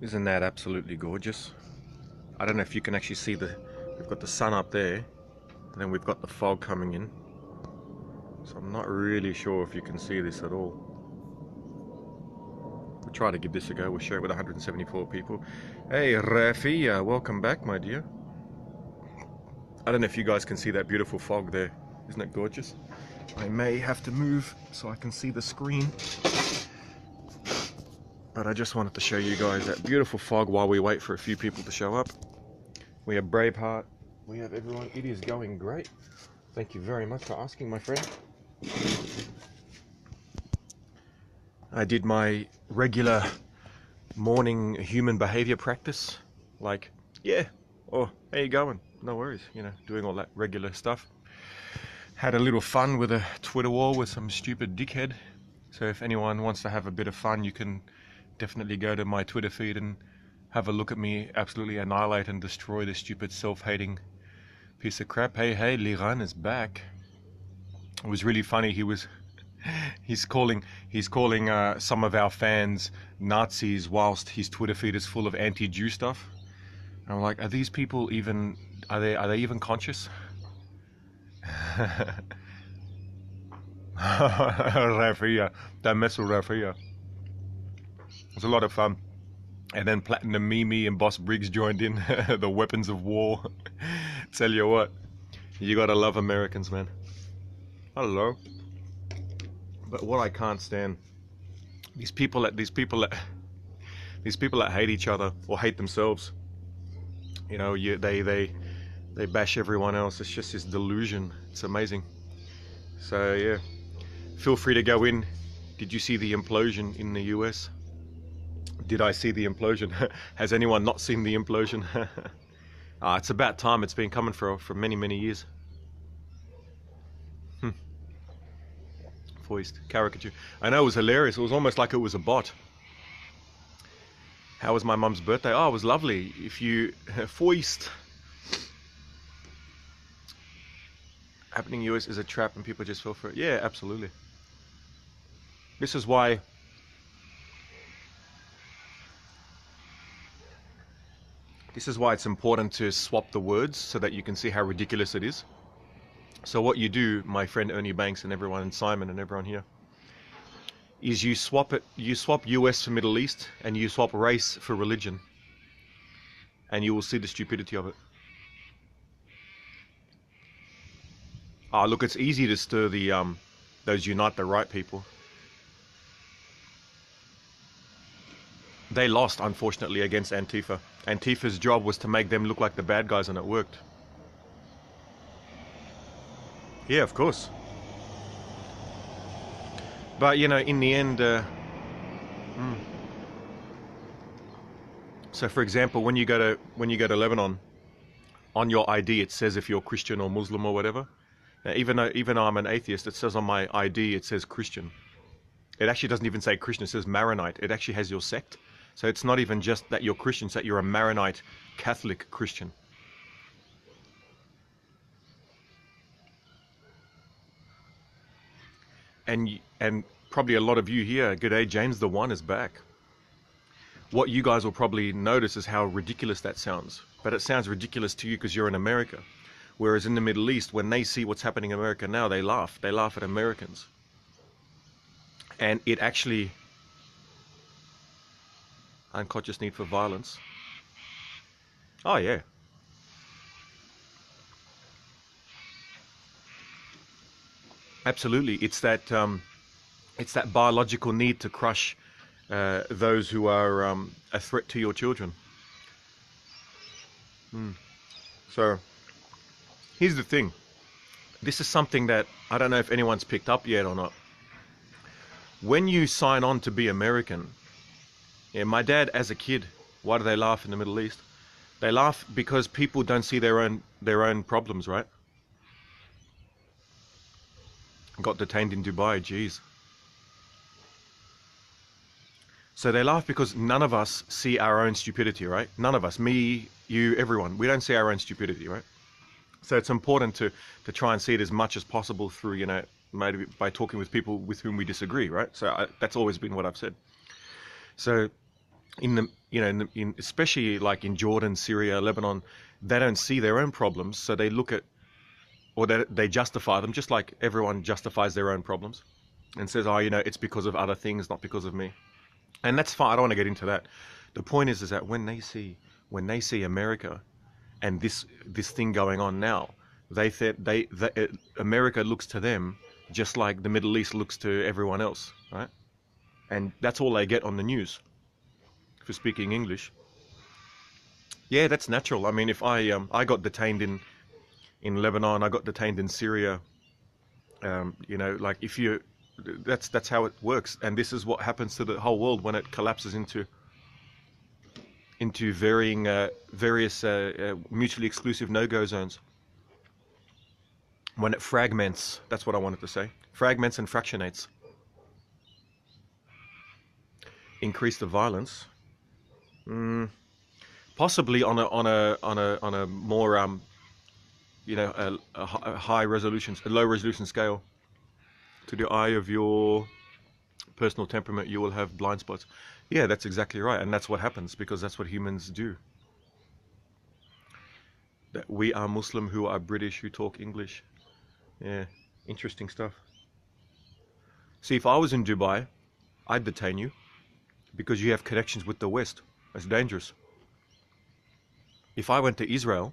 Isn't that absolutely gorgeous? I don't know if you can actually see we've got the sun up there, and then we've got the fog coming in. So I'm not really sure if you can see this at all. We'll try to give this a go. We'll share it with 174 people. Hey, Rafi, welcome back, my dear. I don't know if you guys can see that beautiful fog there. Isn't it gorgeous? I may have to move so I can see the screen. But I just wanted to show you guys that beautiful fog while we wait for a few people to show up. We have Braveheart. We have everyone. It is going great. Thank you very much for asking, my friend. I did my regular morning human behavior practice. Like, yeah, oh, how you going? No worries, you know, doing all that regular stuff. Had a little fun with a Twitter war with some stupid dickhead. So if anyone wants to have a bit of fun, you can definitely go to my Twitter feed and have a look at me absolutely annihilate and destroy this stupid self-hating piece of crap. Hey, Liran is back. It was really funny. He's calling some of our fans Nazis whilst his Twitter feed is full of anti-Jew stuff. And I'm like, are these people even, are they even conscious? Rafia, don't mess with Rafia. It was a lot of fun. And then Platinum Mimi and Boss Briggs joined in. The weapons of war. Tell you what, you gotta love Americans, man. Hello. But what I can't stand, these people that hate each other or hate themselves. You know, they bash everyone else. It's just this delusion. It's amazing. So yeah, feel free to go in. Did you see the implosion in the US? Did I see the implosion? Has anyone not seen the implosion? It's about time. It's been coming for many years. Foist caricature. I know, it was hilarious. It was almost like it was a bot. How was my mum's birthday? Oh, it was lovely. If you foist. Happening US is a trap and people just fell for it. Yeah, absolutely. This is why it's important to swap the words so that you can see how ridiculous it is. So what you do, my friend Ernie Banks and everyone, and Simon and everyone here, is you swap US for Middle East and you swap race for religion, and you will see the stupidity of it. Look, it's easy to stir those unite the right people. They lost, unfortunately, against Antifa. Antifa's job was to make them look like the bad guys, and it worked. Yeah, of course. But, you know, in the end, so for example, when you go to Lebanon, on your ID it says if you're Christian or Muslim or whatever. Now, even though I'm an atheist, it says on my ID it says Christian. It actually doesn't even say Christian, it says Maronite. It actually has your sect. So it's not even just that you're Christian, it's that you're a Maronite Catholic Christian. And probably a lot of you here, g'day, James the One is back. What you guys will probably notice is how ridiculous that sounds. But it sounds ridiculous to you because you're in America. Whereas in the Middle East, when they see what's happening in America now, they laugh. They laugh at Americans. And it actually, unconscious need for violence. Oh yeah. Absolutely. It's that biological need to crush those who are a threat to your children. So here's the thing. This is something that I don't know if anyone's picked up yet or not. When you sign on to be American, yeah, my dad as a kid, why do they laugh in the Middle East? They laugh because people don't see their own problems, right? Got detained in Dubai, geez. So they laugh because none of us see our own stupidity, right? None of us, me, you, everyone, we don't see our own stupidity, right? So it's important to try and see it as much as possible through, you know, maybe by talking with people with whom we disagree, right? So that's always been what I've said. So in you know, especially like in Jordan, Syria, Lebanon, they don't see their own problems, so they look at, or they justify them, just like everyone justifies their own problems, and says, oh, you know, it's because of other things, not because of me. And that's fine. I don't want to get into that. The point is that when they see America and this thing going on now, America looks to them just like the Middle East looks to everyone else, right? And that's all they get on the news for speaking English. Yeah, that's natural. I mean, if I got detained in Lebanon, I got detained in Syria, you know, like if you, that's how it works. And this is what happens to the whole world when it collapses into various mutually exclusive no-go zones. When it fragments, that's what I wanted to say. Fragments and fractionates. Increase the violence. Possibly on a more you know, a high resolution, a low resolution scale. To the eye of your personal temperament, you will have blind spots. Yeah, that's exactly right, and that's what happens because that's what humans do. That we are Muslim who are British who talk English. Yeah, interesting stuff. See, if I was in Dubai, I'd detain you because you have connections with the West. That's dangerous. If I went to Israel,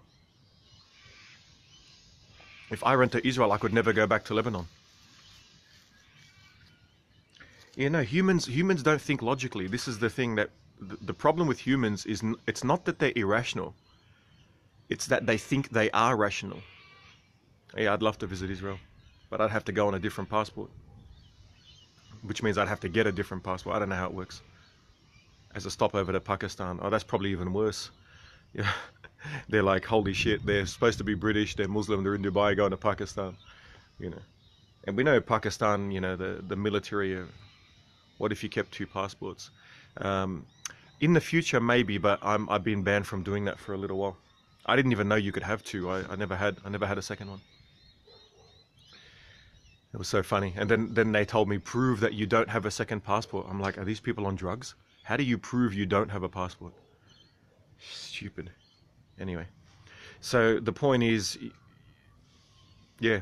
I could never go back to Lebanon. You know, humans don't think logically. This is the thing that the problem with humans is it's not that they're irrational. It's that they think they are rational. Yeah, I'd love to visit Israel, but I'd have to go on a different passport, which means I'd have to get a different passport. I don't know how it works. As a stopover to Pakistan. Oh, that's probably even worse. Yeah, they're like, holy shit, they're supposed to be British, they're Muslim, they're in Dubai, going to Pakistan, you know. And we know Pakistan, you know, the military, what if you kept two passports? In the future, maybe, but I've been banned from doing that for a little while. I didn't even know you could have two. I never had a second one. It was so funny. And then they told me, prove that you don't have a second passport. I'm like, are these people on drugs? How do you prove you don't have a passport? Stupid. Anyway, so the point is, yeah,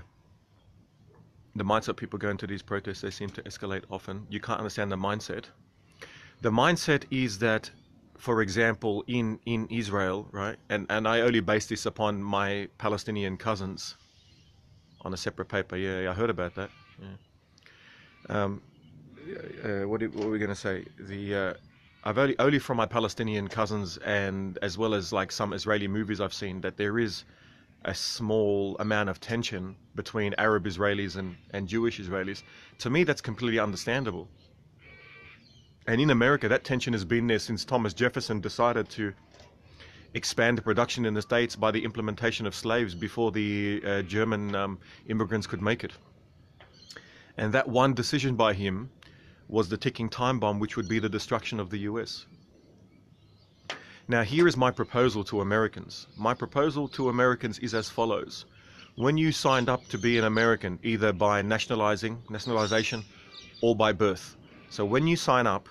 the mindset people go into these protests, they seem to escalate often. You can't understand the mindset. The mindset is that, for example, in Israel, right, and I only base this upon my Palestinian cousins on a separate paper. Yeah, I heard about that. Yeah. What were we going to say? I've only from my Palestinian cousins, and as well as like some Israeli movies I've seen, that there is a small amount of tension between Arab Israelis and Jewish Israelis. To me, that's completely understandable. And in America, that tension has been there since Thomas Jefferson decided to expand the production in the States by the implementation of slaves before the German immigrants could make it. And that one decision by him was the ticking time bomb, which would be the destruction of the US. Now, here is my proposal to Americans. My proposal to Americans is as follows. When you signed up to be an American, either by nationalization, or by birth. So when you sign up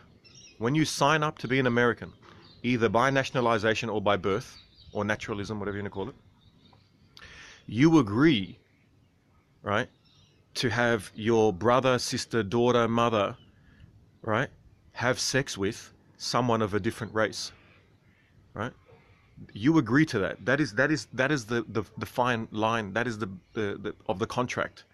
to be an American, either by nationalization or by birth, or naturalism, whatever you want to call it, you agree, right, to have your brother, sister, daughter, mother, right, have sex with someone of a different race, right? You agree to that. That is the fine line. That is the of the contract.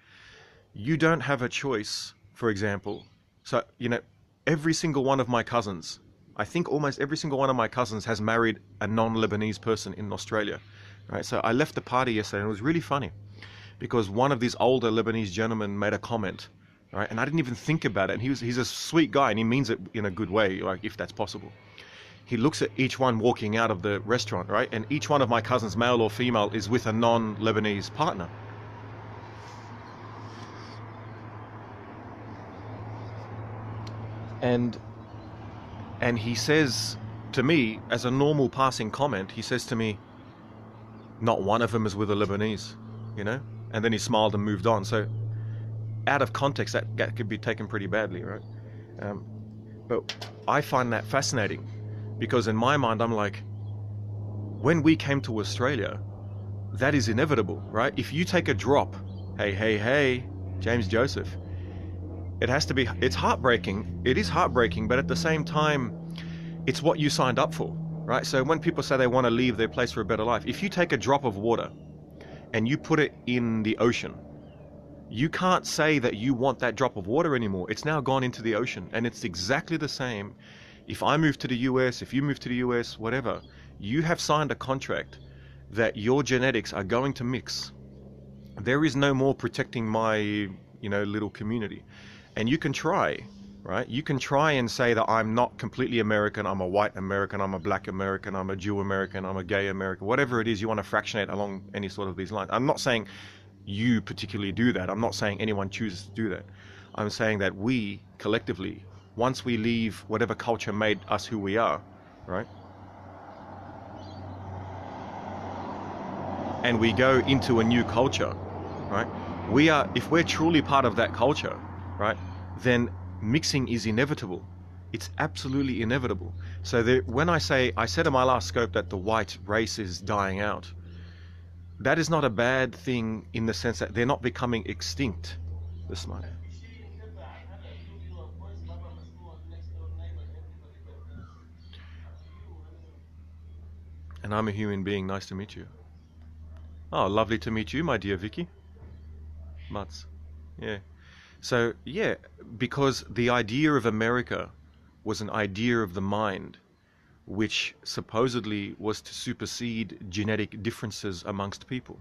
You don't have a choice, for example. So, you know, every single one of my cousins, I think almost every single one of my cousins has married a non-Lebanese person in Australia, right? So I left the party yesterday and it was really funny because one of these older Lebanese gentlemen made a comment, right? And I didn't even think about it. And he's a sweet guy and he means it in a good way, like if that's possible. He looks at each one walking out of the restaurant, right? And each one of my cousins, male or female, is with a non-Lebanese partner. And he says to me, as a normal passing comment, he says to me, not one of them is with a Lebanese, you know? And then he smiled and moved on. So out of context, that could be taken pretty badly, right? But I find that fascinating Because in my mind, I'm like, when we came to Australia, that is inevitable, right? If you take a drop, hey, James Joseph, it has to be, it's heartbreaking. It is heartbreaking, but at the same time, it's what you signed up for, right? So when people say they want to leave their place for a better life, if you take a drop of water and you put it in the ocean, you can't say that you want that drop of water anymore. It's now gone into the ocean. And it's exactly the same. If I move to the US, if you move to the US, whatever, you have signed a contract that your genetics are going to mix. There is no more protecting my, little community. And you can try, right? You can try and say that I'm not completely American. I'm a white American. I'm a black American. I'm a Jew American. I'm a gay American. Whatever it is you want to fractionate along any sort of these lines. I'm not saying you particularly do that. I'm not saying anyone chooses to do that. I'm saying that we collectively, once we leave whatever culture made us who we are, right? And we go into a new culture, right? If we're truly part of that culture, right, then mixing is inevitable. It's absolutely inevitable. So when I said in my last scope that the white race is dying out, that is not a bad thing in the sense that they're not becoming extinct. This might. And I'm a human being. Nice to meet you. Oh, lovely to meet you, my dear Vicky. Mutz. Yeah. So, yeah, because the idea of America was an idea of the mind, which supposedly was to supersede genetic differences amongst people.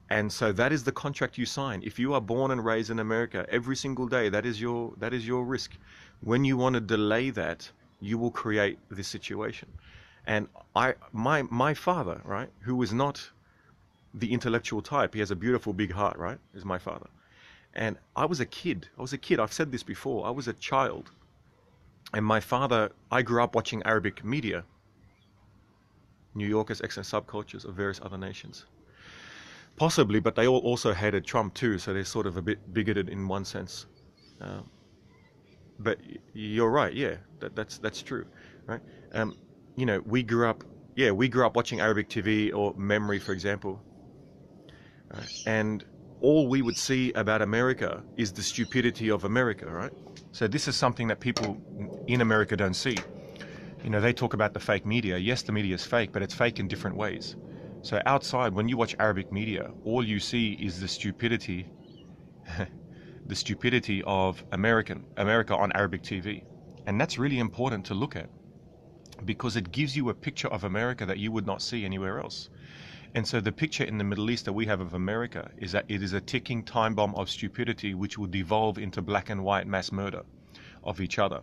And so that is the contract you sign. If you are born and raised in America, every single day, that is your risk. When you want to delay that, you will create this situation. And my father, right, who was not the intellectual type, he has a beautiful big heart, right, is my father. And I was a kid. I've said this before. I was a child. And my father, I grew up watching Arabic media, New Yorkers, excellent subcultures of various other nations. Possibly, but they all also hated Trump too, so they're sort of a bit bigoted in one sense. But you're right, yeah, that's true, right? We grew up watching Arabic TV or Memory, for example, right? And all we would see about America is the stupidity of America, right? So this is something that people in America don't see. They talk about the fake media. Yes, the media is fake, but it's fake in different ways. So outside, when you watch Arabic media, all you see is the stupidity, the stupidity of America on Arabic TV. And that's really important to look at because it gives you a picture of America that you would not see anywhere else. And so the picture in the Middle East that we have of America is that it is a ticking time bomb of stupidity which will devolve into black and white mass murder of each other.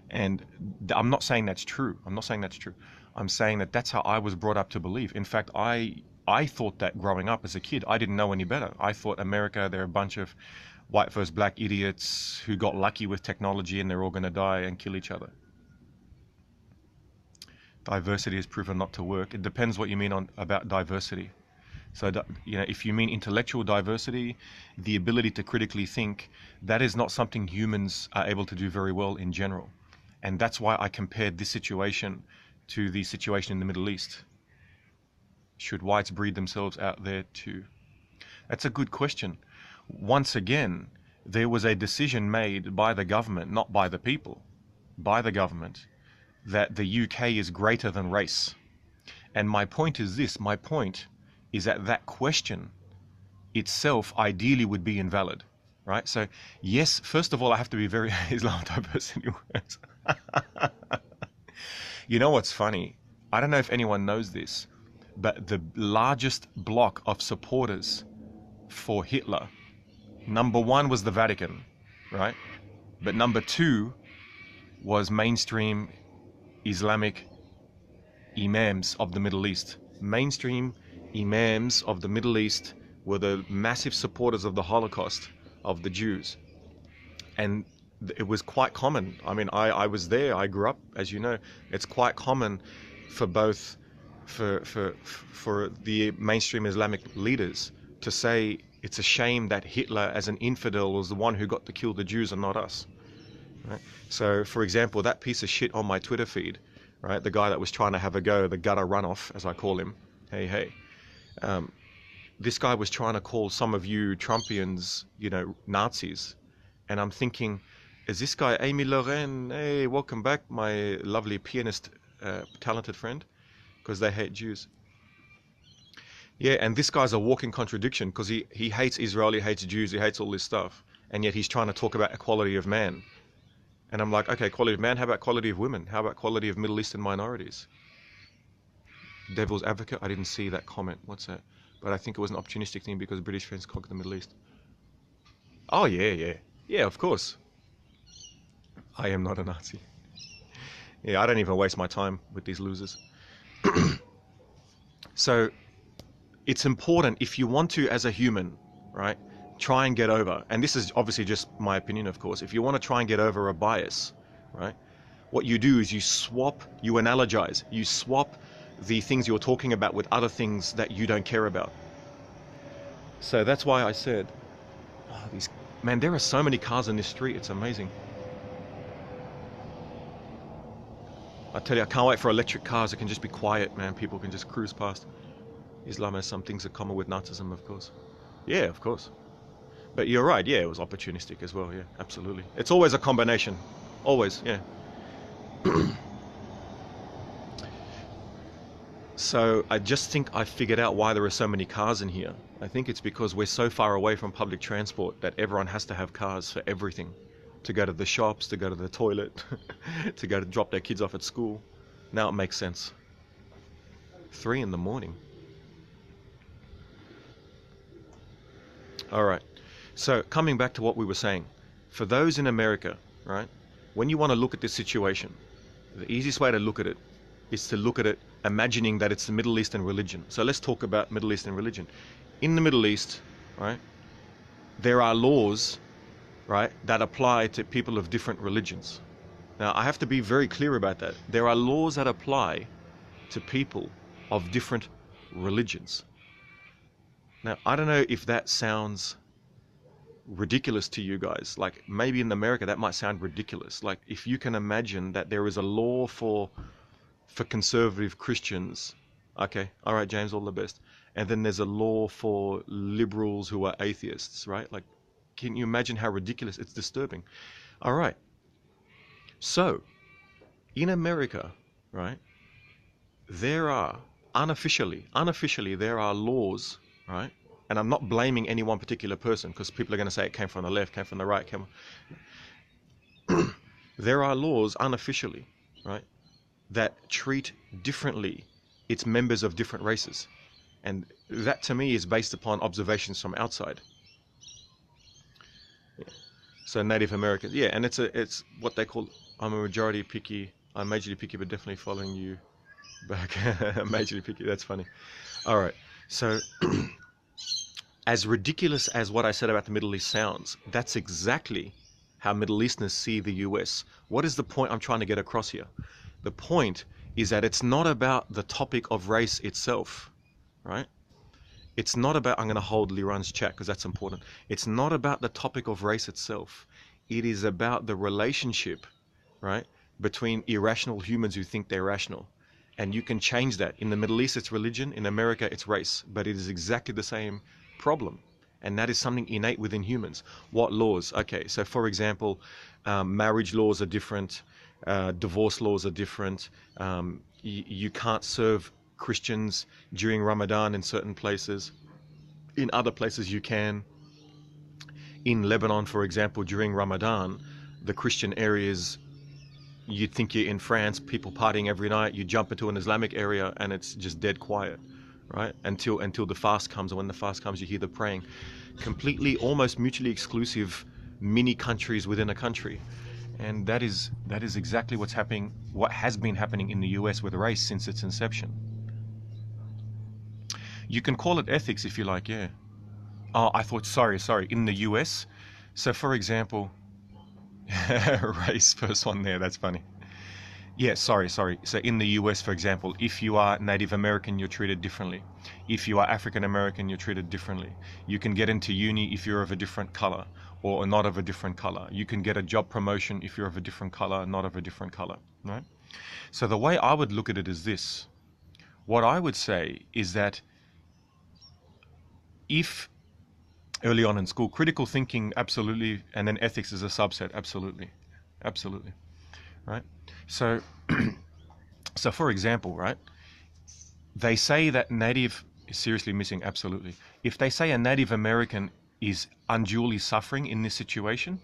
And I'm not saying that's true. I'm saying that that's how I was brought up to believe. In fact, I thought that growing up as a kid. I didn't know any better. I thought America, they're a bunch of white versus black idiots who got lucky with technology and they're all going to die and kill each other. Diversity has proven not to work. It depends what you mean about diversity. So, if you mean intellectual diversity, the ability to critically think, that is not something humans are able to do very well in general. And that's why I compared this situation to the situation in the Middle East. Should whites breed themselves out there too? That's a good question. Once again, there was a decision made by the government, not by the people, by the government, that the UK is greater than race. And my point is this, that question itself ideally would be invalid, right? So yes, first of all, I have to be very Islam diversity words. You know what's funny? I don't know if anyone knows this, but the largest block of supporters for Hitler, number one was the Vatican, right? But number two was mainstream Islamic imams of the Middle East. Mainstream imams of the Middle East were the massive supporters of the Holocaust of the Jews. And it was quite common. I mean, I was there. I grew up, as you know. It's quite common for both for the mainstream Islamic leaders to say it's a shame that Hitler as an infidel was the one who got to kill the Jews and not us. Right? So, for example, that piece of shit on my Twitter feed, right? The guy that was trying to have a go, the gutter runoff, as I call him. Hey. This guy was trying to call some of you Trumpians, Nazis. And I'm thinking, is this guy Amy Lorraine? Hey, welcome back, my lovely pianist, talented friend, because they hate Jews. Yeah, and this guy's a walking contradiction because he hates Israel, he hates Jews, he hates all this stuff. And yet he's trying to talk about equality of man. And I'm like, okay, equality of man, how about equality of women? How about equality of Middle Eastern minorities? Devil's advocate, I didn't see that comment. What's that? But I think it was an opportunistic thing because British friends conquered the Middle East. Oh, yeah. Yeah, of course. I am not a Nazi. Yeah, I don't even waste my time with these losers. So, it's important if you want to, as a human, right, try and get over, and this is obviously just my opinion, of course, if you want to try and get over a bias, right, what you do is you analogize, you swap the things you're talking about with other things that you don't care about. So that's why I said, man, there are so many cars in this street, it's amazing. I tell you, I can't wait for electric cars. It can just be quiet, man. People can just cruise past. Islam has some things in common with Nazism, of course. Yeah, of course. But you're right, yeah, it was opportunistic as well, yeah, absolutely. It's always a combination. Always, yeah. So I just think I figured out why there are so many cars in here. I think it's because we're so far away from public transport that everyone has to have cars for everything. To go to the shops, to go to the toilet, to go to drop their kids off at school. Now it makes sense. 3 a.m. All right. So coming back to what we were saying, for those in America, right, when you want to look at this situation, the easiest way to look at it is to look at it imagining that it's the Middle Eastern religion. So let's talk about Middle Eastern religion. In the Middle East, right, there are laws, right, that apply to people of different religions. Now, I have to be very clear about that. There are laws that apply to people of different religions. Now, I don't know if that sounds ridiculous to you guys. Like, maybe in America that might sound ridiculous. Like, if you can imagine that there is a law for conservative Christians, okay, all right, James, all the best. And then there's a law for liberals who are atheists, right? Like, can you imagine how ridiculous? It's disturbing. All right. So, in America, right, there are unofficially, there are laws, right? And I'm not blaming any one particular person because people are going to say it came from the left, came from the right, There are laws unofficially, right, that treat differently its members of different races. And that to me is based upon observations from outside. Yeah. So Native Americans, yeah, and it's what they call, I'm majorly picky, but definitely following you back. Majorly picky, that's funny. All right, so as ridiculous as what I said about the Middle East sounds, that's exactly how Middle Easterners see the US. What is the point I'm trying to get across here? The point is that it's not about the topic of race itself, right? It's not about, I'm going to hold Liran's chat because that's important. It's not about the topic of race itself. It is about the relationship, right, between irrational humans who think they're rational. And you can change that. In the Middle East, it's religion. In America, it's race. But it is exactly the same problem. And that is something innate within humans. What laws? Okay, so for example, marriage laws are different. Divorce laws are different. You can't serve Christians during Ramadan in certain places. In other places you can. In Lebanon, for example, during Ramadan, the Christian areas, you'd think you're in France, people partying every night. You jump into an Islamic area and it's just dead quiet, right? Until the fast comes, and when the fast comes, you hear the praying. Completely, almost mutually exclusive mini countries within a country. And that is exactly what's happening, what has been happening in the US with race since its inception. You can call it ethics if you like, yeah. Oh, I thought, sorry, in the US. So for example, race, first one there, that's funny. Yeah, sorry. So in the US, for example, if you are Native American, you're treated differently. If you are African American, you're treated differently. You can get into uni if you're of a different color. or not of a different color. You can get a job promotion if you're of a different color, not of a different color, right? So the way I would look at it is this. What I would say is that if early on in school, critical thinking, absolutely, and then ethics is a subset, absolutely, absolutely, right? So, so for example, right, they say that Native is seriously missing, absolutely. If they say a Native American is unduly suffering in this situation,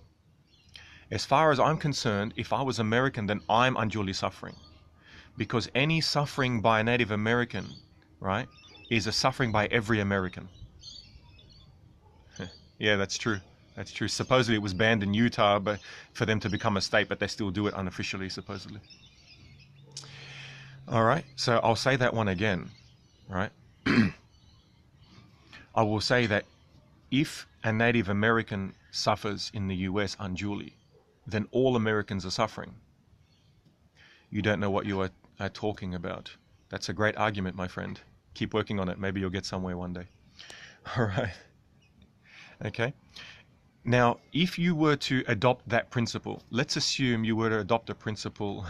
as far as I'm concerned, if I was American, then I'm unduly suffering. Because any suffering by a Native American, right, is a suffering by every American. Yeah, that's true. That's true. Supposedly it was banned in Utah but for them to become a state, but they still do it unofficially, supposedly. All right, so I'll say that one again, right? I will say that if a Native American suffers in the US unduly, then all Americans are suffering. You don't know what you are talking about. That's a great argument, my friend. Keep working on it. Maybe you'll get somewhere one day. All right. Okay. Now, if you were to adopt that principle, let's assume you were to adopt a principle.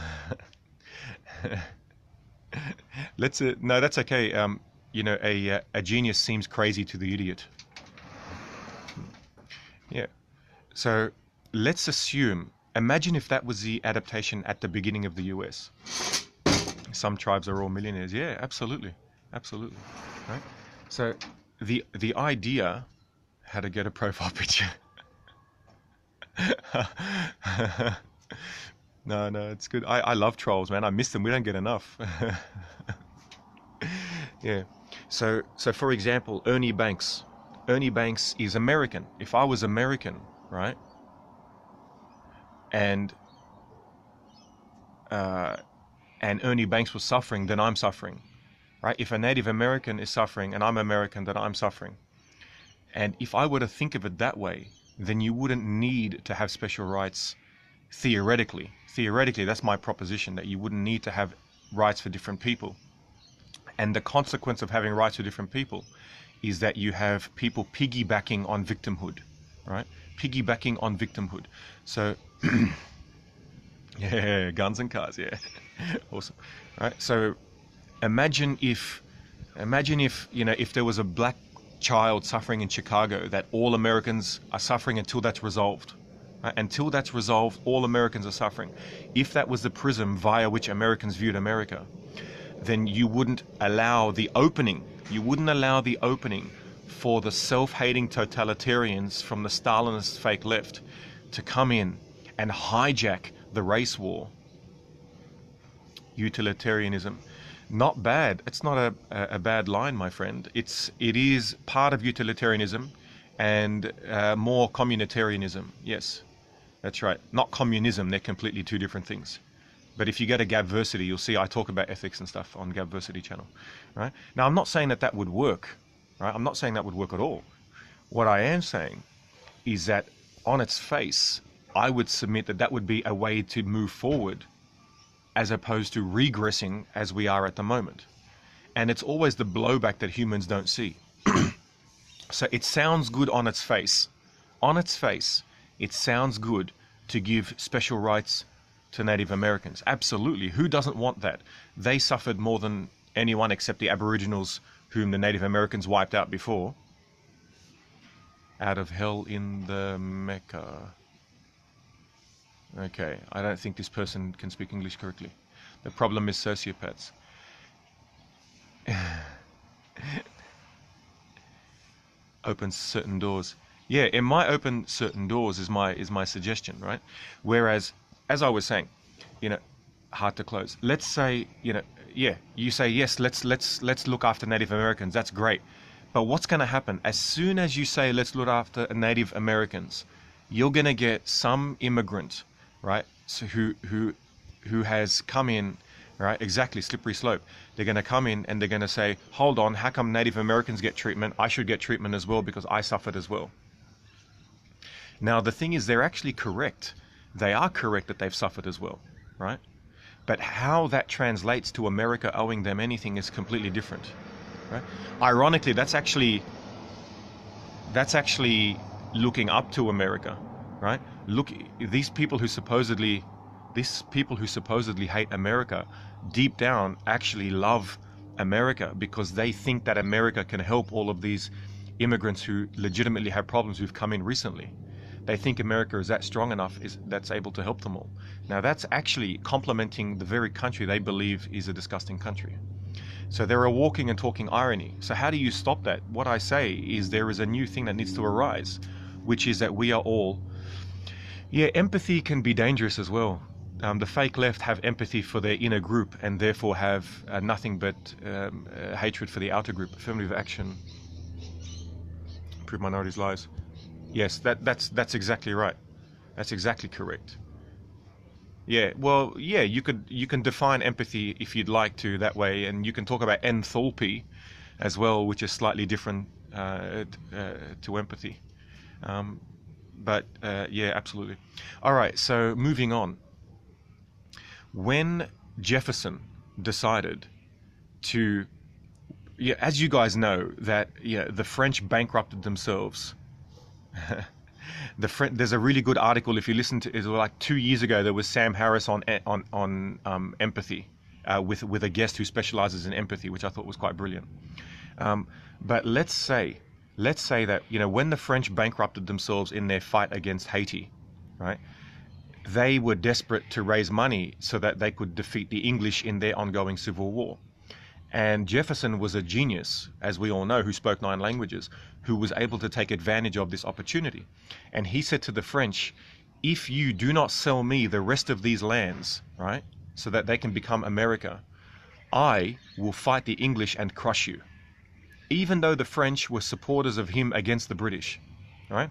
No, that's okay. You know, a genius seems crazy to the idiot. Yeah. So let's assume, imagine if that was the adaptation at the beginning of the US. Some tribes are all millionaires. Yeah, absolutely. Absolutely. Right? So the idea, how to get a profile picture. No, it's good. I love trolls, man. I miss them. We don't get enough. Yeah. So for example, Ernie Banks. Ernie Banks is American. If I was American, right? And Ernie Banks was suffering, then I'm suffering, right? If a Native American is suffering and I'm American, then I'm suffering. And if I were to think of it that way, then you wouldn't need to have special rights theoretically. Theoretically, that's my proposition, that you wouldn't need to have rights for different people. And the consequence of having rights for different people is that you have people piggybacking on victimhood, right? Piggybacking on victimhood. So, yeah, guns and cars, yeah. Awesome. Right? So imagine if, you know, if there was a black child suffering in Chicago, that all Americans are suffering until that's resolved. Right? Until that's resolved, all Americans are suffering. If that was the prism via which Americans viewed America, then you wouldn't allow the opening. You wouldn't allow the opening for the self-hating totalitarians from the Stalinist fake left to come in and hijack the race war. Utilitarianism. Not bad. It's not a bad line, my friend. It is part of utilitarianism and more communitarianism. Yes, that's right. Not communism. They're completely two different things. But if you go to Gabversity, you'll see I talk about ethics and stuff on Gabversity channel. Right? Now, I'm not saying that would work. Right? I'm not saying that would work at all. What I am saying is that on its face, I would submit that would be a way to move forward as opposed to regressing as we are at the moment. And it's always the blowback that humans don't see. So it sounds good on its face. On its face, it sounds good to give special rights to Native Americans. Absolutely. Who doesn't want that? They suffered more than anyone except the Aboriginals, whom the Native Americans wiped out before. Out of hell in the Mecca. Okay, I don't think this person can speak English correctly. The problem is sociopaths. Opens certain doors. Yeah, it might open certain doors is my suggestion, right? Whereas, as I was saying, you know, hard to close. Let's say, you know, yeah, you say yes, let's look after Native Americans. That's great. But what's going to happen as soon as you say let's look after Native Americans? You're going to get some immigrant, right? So who has come in, right? Exactly, slippery slope. They're going to come in and they're going to say, hold on, how come Native Americans get treatment? I should get treatment as well because I suffered as well. Now, the thing is, they're actually correct. They are correct that they've suffered as well, right? But how that translates to America owing them anything is completely different, right? Ironically, that's actually looking up to America, right? Look, these people who supposedly hate America, deep down actually love America because they think that America can help all of these immigrants who legitimately have problems who've come in recently. They think America is that strong enough that's able to help them all. Now that's actually complimenting the very country they believe is a disgusting country. So they're a walking and talking irony. So how do you stop that? What I say is there is a new thing that needs to arise, which is that we are all... Yeah, empathy can be dangerous as well. The fake left have empathy for their inner group and therefore have nothing but hatred for the outer group. Affirmative action, improve minorities' lives. Yes, that's exactly right. That's exactly correct. Yeah, well, yeah, you can define empathy if you'd like to that way, and you can talk about enthalpy as well, which is slightly different to empathy. But yeah, absolutely. All right, so moving on. When Jefferson decided to, yeah, as you guys know, that the French bankrupted themselves. There's a really good article if you listen to it. Like 2 years ago, there was Sam Harris on empathy with a guest who specializes in empathy, which I thought was quite brilliant. But let's say that when the French bankrupted themselves in their fight against Haiti, right? They were desperate to raise money so that they could defeat the English in their ongoing civil war. And Jefferson was a genius, as we all know, who spoke 9 languages, who was able to take advantage of this opportunity. And he said to the French, if you do not sell me the rest of these lands, right, so that they can become America, I will fight the English and crush you. Even though the French were supporters of him against the British, right?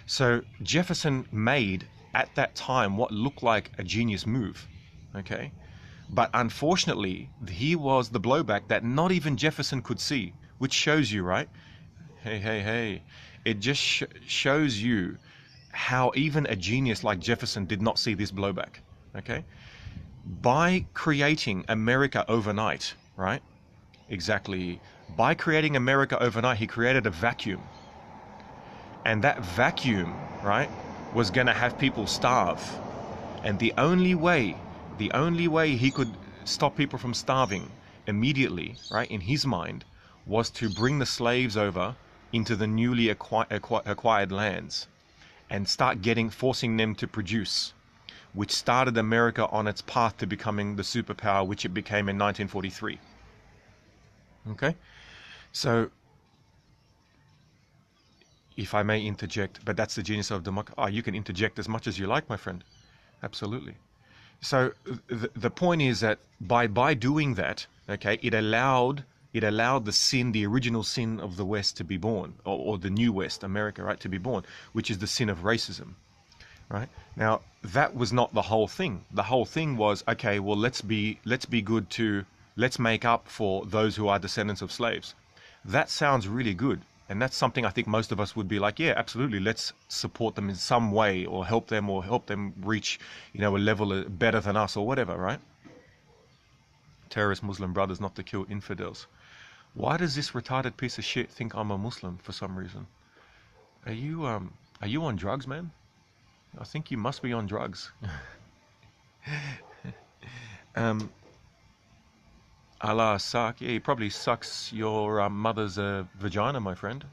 So Jefferson made, at that time, what looked like a genius move, okay? But unfortunately, he was the blowback that not even Jefferson could see, which shows you, right? Hey. It just shows you how even a genius like Jefferson did not see this blowback, okay? By creating America overnight, right? Exactly. By creating America overnight, he created a vacuum. And that vacuum, right, was going to have people starve. And the only way he could stop people from starving immediately, right, in his mind, was to bring the slaves over into the newly acquired lands and start forcing them to produce, which started America on its path to becoming the superpower which it became in 1943. Okay? So, if I may interject, but that's the genius of democracy. Oh, you can interject as much as you like, my friend. Absolutely. So the point is that by doing that, okay, it allowed the original sin of the West to be born, or the new West, America, right, to be born, which is the sin of racism, right? Now that was not the whole thing. The whole thing was, okay, well, let's make up for those who are descendants of slaves. That sounds really good. And that's something I think most of us would be like, yeah, absolutely. Let's support them in some way, or help them reach, a level better than us, or whatever, right? Terrorist Muslim brothers not to kill infidels. Why does this retarded piece of shit think I'm a Muslim for some reason? Are you on drugs, man? I think you must be on drugs. Allah suck. Yeah, he probably sucks your mother's vagina, my friend.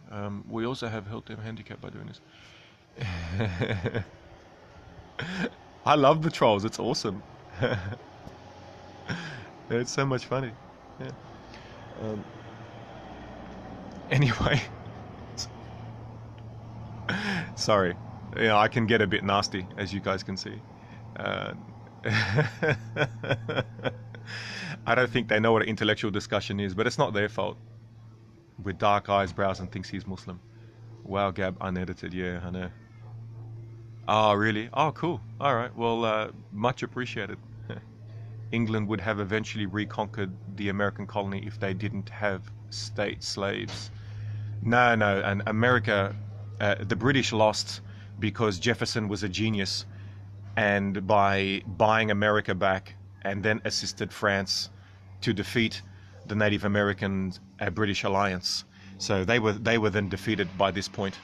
We also have helped him handicap by doing this. I love the trolls. It's awesome. It's so much funny. Yeah. Anyway. Sorry. I can get a bit nasty, as you guys can see. I don't think they know what an intellectual discussion is, but it's not their fault. With dark eyes, brows, and thinks he's Muslim. Wow, Gab, unedited. Yeah, I know. Oh, really? Oh, cool. All right. Well, much appreciated. England would have eventually reconquered the American colony if they didn't have state slaves. No. And America, the British lost because Jefferson was a genius, and by buying America back, and then assisted France to defeat the Native American British alliance. So they were then defeated by this point.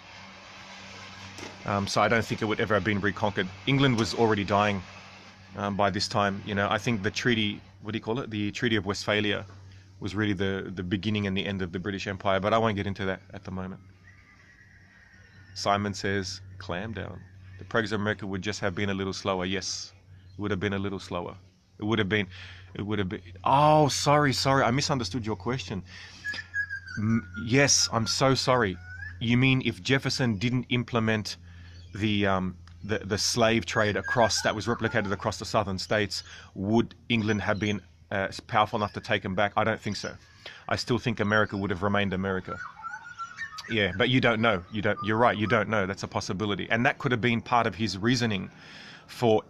So I don't think it would ever have been reconquered. England was already dying by this time. I think the treaty, what do you call it? The Treaty of Westphalia was really the beginning and the end of the British Empire, but I won't get into that at the moment. Simon says, clam down. The progress of America would just have been a little slower. Yes, it would have been a little slower. It would have been, oh, sorry. I misunderstood your question. Yes, I'm so sorry. You mean if Jefferson didn't implement the slave trade that was replicated across the southern states, would England have been powerful enough to take them back? I don't think so. I still think America would have remained America. Yeah, but you don't know. You're right. You don't know. That's a possibility, and that could have been part of his reasoning for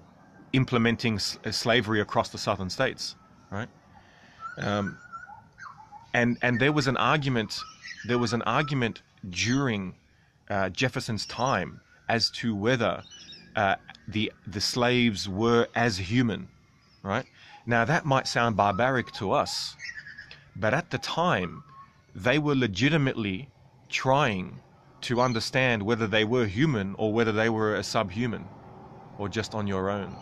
implementing slavery across the southern states, right? And there was an argument. There was an argument during Jefferson's time as to whether the slaves were as human, right? Now that might sound barbaric to us, but at the time, they were legitimately trying to understand whether they were human or whether they were a subhuman or just on your own.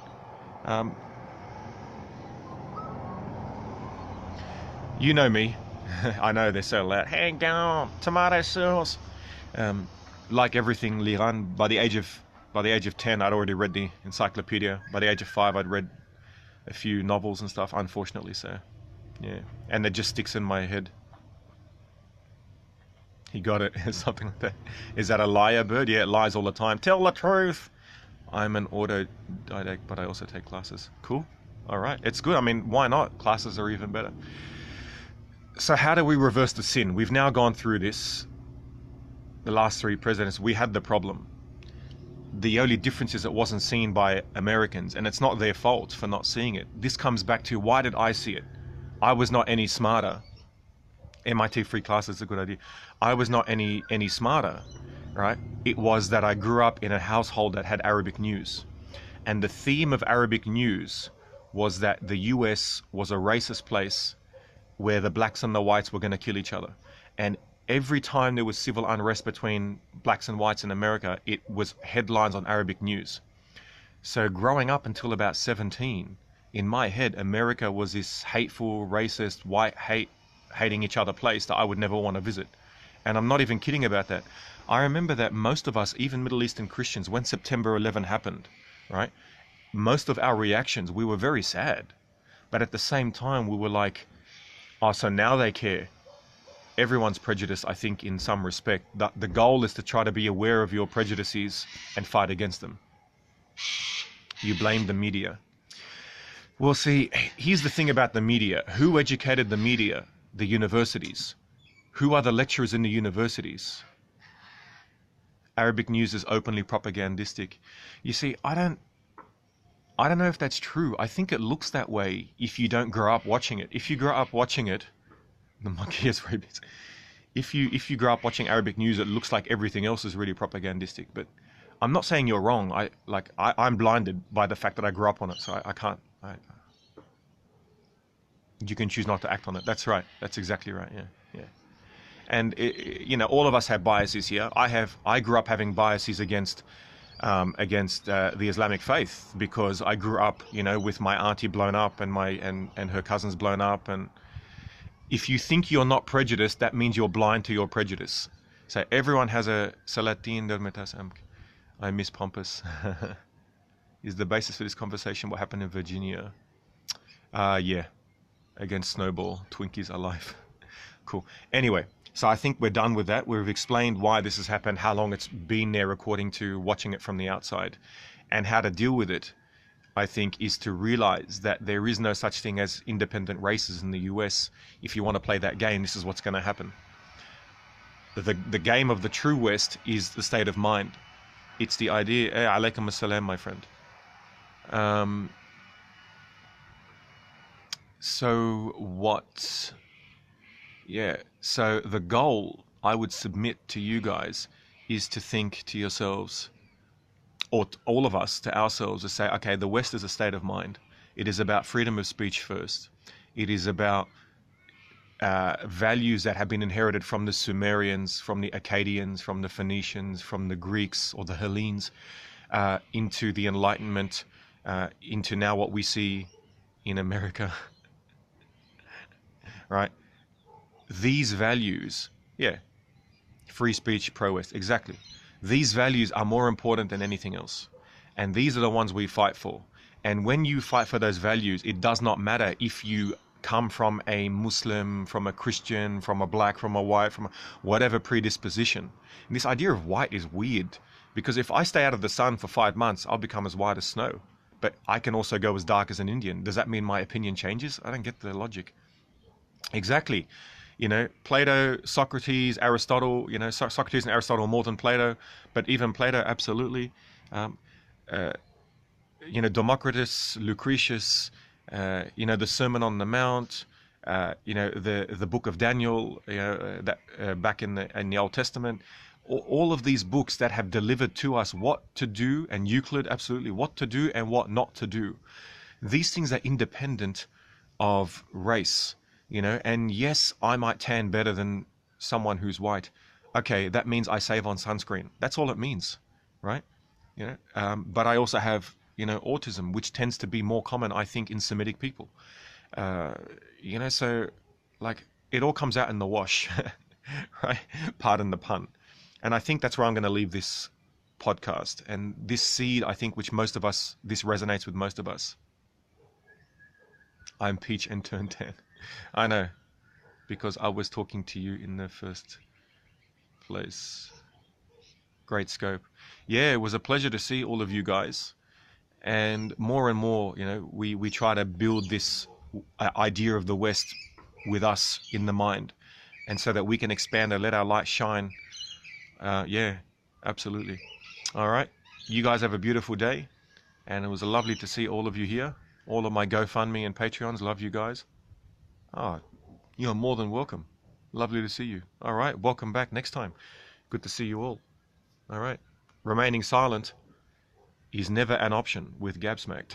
You know me. I know they're so loud. Hang down, tomato sauce. Like everything, Liran, by the age of 10, I'd already read the encyclopedia. By the age of 5, I'd read a few novels and stuff, unfortunately, so yeah. And it just sticks in my head. He got it, something like that. Is that a liar, bird? Yeah, it lies all the time. Tell the truth. I'm an autodidact, but I also take classes. Cool. All right. It's good. I mean, why not? Classes are even better. So how do we reverse the sin? We've now gone through this. The last 3 presidents, we had the problem. The only difference is it wasn't seen by Americans, and it's not their fault for not seeing it. This comes back to, why did I see it? I was not any smarter. MIT free class is a good idea. I was not any smarter, right? It was that I grew up in a household that had Arabic news. And the theme of Arabic news was that the US was a racist place where the blacks and the whites were going to kill each other. And every time there was civil unrest between blacks and whites in America, it was headlines on Arabic news. So growing up until about 17, in my head, America was this hateful, racist, hating each other place that I would never want to visit. And I'm not even kidding about that. I remember that most of us, even Middle Eastern Christians, when September 11 happened, right? Most of our reactions, we were very sad. But at the same time, we were like, oh, so now they care. Everyone's prejudiced, I think, in some respect. The goal is to try to be aware of your prejudices and fight against them. You blame the media. Well, see, here's the thing about the media. Who educated the media? The universities. Who are the lecturers in the universities? Arabic news is openly propagandistic. You see, I don't know if that's true. I think it looks that way if you don't grow up watching it. If you grow up watching it, the monkey has rabies. If you grow up watching Arabic news, it looks like everything else is really propagandistic. But I'm not saying you're wrong. I'm blinded by the fact that I grew up on it, so I can't. You can choose not to act on it. That's right. That's exactly right. Yeah. And all of us have biases here. I grew up having biases against the Islamic faith because I grew up, with my auntie blown up and her cousins blown up. And if you think you're not prejudiced, that means you're blind to your prejudice. So everyone has a Salatin del Metas Amk. I miss Pompous. Is the basis for this conversation what happened in Virginia? Yeah. Against Snowball. Twinkies are life. Cool. Anyway, so I think we're done with that. We've explained why this has happened, how long it's been there according to watching it from the outside, and how to deal with it, I think, is to realize that there is no such thing as independent races in the US. If you want to play that game, this is what's going to happen. The game of the true West is the state of mind. It's the idea, alaykum assalam, my friend. So what? Yeah, so the goal I would submit to you guys is to think to yourselves, or all of us to ourselves, to say, okay, the West is a state of mind. It is about freedom of speech first. It is about values that have been inherited from the Sumerians, from the Akkadians, from the Phoenicians, from the Greeks or the Hellenes, into the Enlightenment, into now what we see in America, right? These values, yeah, free speech, pro-West, exactly. These values are more important than anything else. And these are the ones we fight for. And when you fight for those values, it does not matter if you come from a Muslim, from a Christian, from a black, from a white, from whatever predisposition. And this idea of white is weird, because if I stay out of the sun for 5 months, I'll become as white as snow. But I can also go as dark as an Indian. Does that mean my opinion changes? I don't get the logic. Exactly. Plato, Socrates, Aristotle, Socrates and Aristotle more than Plato, but even Plato, absolutely. Democritus, Lucretius, the Sermon on the Mount, the Book of Daniel, back in the Old Testament. All of these books that have delivered to us what to do, and Euclid, absolutely, what to do and what not to do. These things are independent of race, and yes, I might tan better than someone who's white. Okay, that means I save on sunscreen. That's all it means, right? But I also have, autism, which tends to be more common, I think, in Semitic people. So like it all comes out in the wash, right? Pardon the pun. And I think that's where I'm going to leave this podcast. And this seed, I think, which most of us, this resonates with most of us. I'm peach and turned tan. I know, because I was talking to you in the first place. Great scope. Yeah, it was a pleasure to see all of you guys. And more, we try to build this idea of the West with us in the mind. And so that we can expand and let our light shine. Yeah, absolutely. All right. You guys have a beautiful day. And it was lovely to see all of you here. All of my GoFundMe and Patreons. Love you guys. Oh, you're more than welcome. Lovely to see you. All right. Welcome back next time. Good to see you all. All right. Remaining silent is never an option with Gabsmacked.